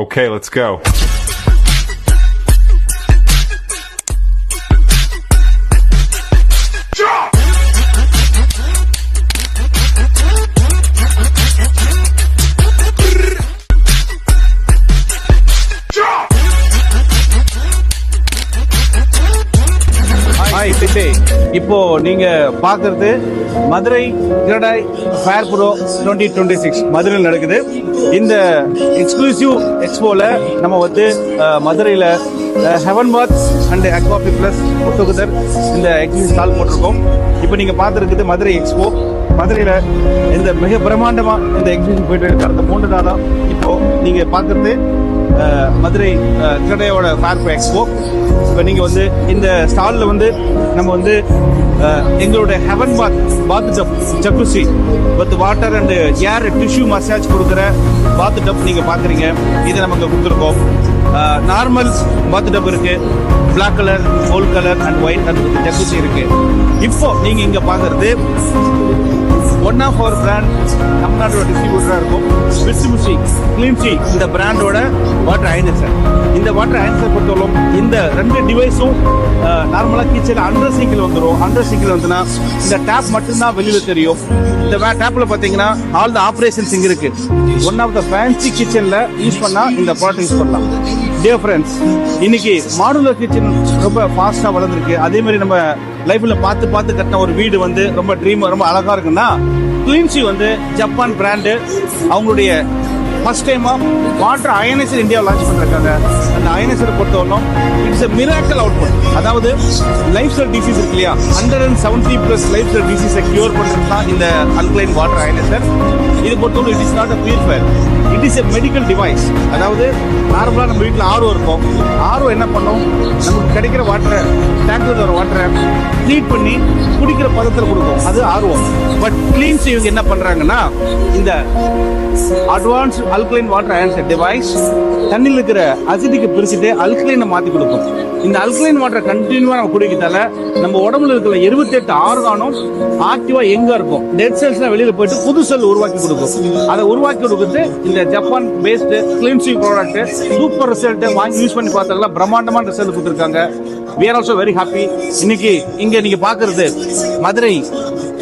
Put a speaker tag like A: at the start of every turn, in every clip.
A: Okay, let's go.
B: இப்போ நீங்க பாக்குறது மதுரை கிரடாய் ஃபேர் ப்ரோ 2026 மதுரையில் நடக்குது. இந்த எக்ஸ்க்ளூசிவ் எக்ஸ்போல நம்ம வந்து மதுரையில heaven baths and Aquabi plus together இந்த எக்ஸிபிஷன் ஸ்டால் போட்டிருக்கோம். இப்போ நீங்க பார்த்துருக்குது மதுரை எக்ஸ்போ. மதுரையில இந்த மிக பிரம்மாண்டமா இந்த எக்ஸிபிஷன் போயிட்டு இருக்கு அந்த 3 நாளா. இப்போ நீங்க பார்க்கறது மதுரை கிரடையோட ஃபேர் ப்ரோ எக்ஸ்போ. இப்போ நீங்கள் வந்து இந்த ஸ்டாலில் வந்து நம்ம வந்து எங்களோட heaven bathtub jacuzzi with water and air tissue massage கொடுக்குற பாத் டப் நீங்கள் பார்க்குறீங்க. இதை நமக்கு கொடுத்துருக்கோம். நார்மல் பாத் டப் இருக்கு, black colour, gold colour and white colour jacuzzi இருக்கு. இப்போ நீங்கள் இங்கே பார்க்குறது ஒன் ஆஃப் அவர் பிராண்ட் தமிழ்நாட்டோட டிஸ்ட்ரிபியூட்டராக இருக்கும் மிட்சுபிஷி கிளீன்சி இந்த பிராண்டோட வாட்டர் அயனைசர். இந்த வாட்டர் அயனைசர் பொறுத்தவரைக்கும் இந்த 2 டிவைஸும் நார்மலாக கிச்சனில் அண்டர் சிங்கில் வந்துடும். அண்டர் சிங்கில் வந்துன்னா இந்த டேப் மட்டும்தான் வெளியில் தெரியும். இந்த டேப்பில் பார்த்தீங்கன்னா ஆல் த ஆப்ரேஷன்ஸ் இங்கே இருக்கு. ஒன் ஆஃப் த ஃபேன்சி கிச்சனில் யூஸ் பண்ணால் இந்த ப்ராடக்ட் யூஸ் பண்ணலாம். டியர் ஃப்ரெண்ட்ஸ், இன்னைக்கு மாடுலர் கிச்சன் ரொம்ப ஃபாஸ்ட்டாக வளர்ந்துருக்கு. அதே மாதிரி நம்ம லைஃப்ல பார்த்து கட்டின ஒரு வீடு வந்து ரொம்ப ட்ரீம் ரொம்ப அழகா இருக்குன்னா கிளீன்சி வந்து ஜப்பான் பிராண்டு அவங்களுடைய ஃபர்ஸ்ட் டைமா வாட்டர் அயனைசர் இந்தியாவில் லான்ச் பண்ணிருக்காங்க. அந்த அயனைசரை பொறுத்தவரைக்கும் இட்ஸ் எ மிராக்கல் அவுட்புட். அதாவது லைஃப் ஸ்டைல் டிசீஸ் இருக்கு இல்லையா, 170+ லைஃப் ஸ்டைல் டிசீஸை கியூர் பண்ணுறது தான் இந்த அல்கலைன் வாட்டர் அயனைசர். இது பொறுத்தவரை it is not a purifier, it is a medical device. அதாவது நார்மலாக நம்ம வீட்டில் ஆர்ஓ இருக்கும். ஆர்ஓ என்ன பண்ணும், நமக்கு கிடைக்கிற வாட்டரை டேங்க்ல வர வாட்டரை ட்ரீட் பண்ணி குடிக்கிற பதத்தில் கொடுக்கும். அது ஆர்ஓ. பட் கிளீன்ஸ் இவங்க என்ன பண்றாங்கன்னா இந்த அட்வான்ஸ் அல்கலைன் வாட்டர் அயனைசர் டிவைஸ் தண்ணியில் இருக்கிற அசிடிக்கு பிரிச்சுட்டு அல்கலைனை மாற்றி கொடுக்கும். இந்த அல்கலைன் வாட்டரை கண்டினியூவா நம்ம குடிக்கிறதால நம்ம உடம்புல இருக்கிற 28 ஆர்கானும் ஆக்டிவா எங்க இருக்கும், டெட் செல்ஸ் வெளியில போயிட்டு புது செல் உருவாக்கி கொடுக்கும். அதை உருவாக்கி கொடுக்குறது இந்த Japan based cleansing product. Super result வாங்கி யூஸ் பண்ணி பார்த்தாங்களா, பிரம்மாண்டமான ரிசல்ட் கொடுத்துருக்காங்க. we are also very happy. இன்னைக்கு இங்க நீங்க பாக்குறது மதுரை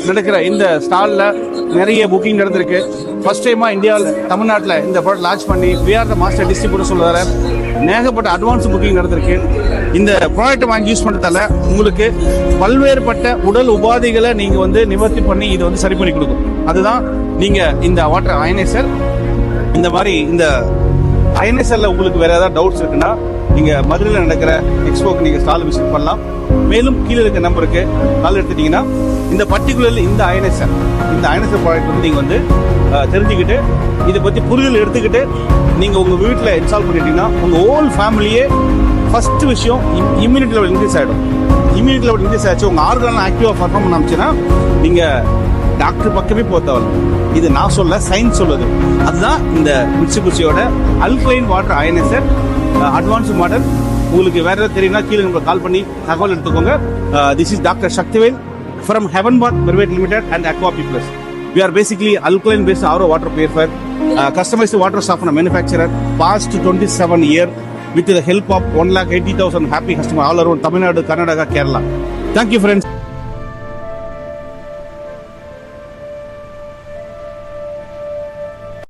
B: நடக்கிற இந்த ஸ்டால்ல நிறைய புக்கிங் நடந்திருக்கு. ஃபர்ஸ்ட் டைமா இந்தியாவில் தமிழ்நாட்டில் இந்த ப்ராடக்ட் லான்ச் பண்ணி we are the master distributor சொல்றதால ஏகப்பட்ட அட்வான்ஸ் புக்கிங் நடந்திருக்கு. இந்த ப்ராடக்ட் வாங்கி யூஸ் பண்ணுறதால உங்களுக்கு பல்வேறுபட்ட உடல் உபாதைகளை நீங்க வந்து நிவர்த்தி பண்ணி இதை வந்து சரி பண்ணி கொடுக்கும். அதுதான் நீங்க இந்த வாட்டர் அயனைசர். இந்த மாதிரி இந்த அயனைசர்ல உங்களுக்கு வேற ஏதாவது டவுட்ஸ் இருக்குன்னா நீங்க மதுரையில் நடக்கிற எக்ஸ்போக்கு நீங்க ஸ்டால் விசிட் பண்ணலாம். மேலும் கீழே இருக்க நம்பருக்கு கால் எடுத்துட்டீங்கன்னா இந்த பர்டிகுலர்லி இந்த அயனைசர் ப்ராடக்ட் வந்து நீங்க வந்து தெரிஞ்சுக்கிட்டு இதை பத்தி புரிதல் எடுத்துக்கிட்டு நீங்க உங்க வீட்டில் இன்ஸ்டால் பண்ணிட்டீங்கன்னா உங்க ஹோல் ஃபேமிலியே ஃபர்ஸ்ட் விஷயம் இம்யூனிட்டி லெவல் இன்க்ரீஸ் ஆகிடும். இம்யூனிட்டி லெவல் இன்க்ரீஸ் ஆச்சு, உங்க ஆர்கன் ஆக்டிவா பர்ஃபார்ம் பண்ண ஆரம்பிச்சுன்னா நீங்க டாக்டர் பக்கமே போத்தவல். இது நான் சொல்ல, சயின்ஸ் சொல்லுது. அதுதான் இந்த மிட்சுபிஷியோட அல்கலைன் வாட்டர் அயனைசர் அட்வான்ஸ் மாடல். உங்களுக்கு வேற ஏதாவது தெரியும்னா கீழே நம்ம கால் பண்ணி தகவல் எடுத்துக்கோங்க. This is doctor Sakthivel from Heaven Bath Private Limited and Aquapi Plus. We are basically alkaline based RO water purifier, customized water softener manufacturer, past 27 years with the help of 1,80,000 happy customers all around Tamil Nadu, Karnataka, Kerala. Thank you friends.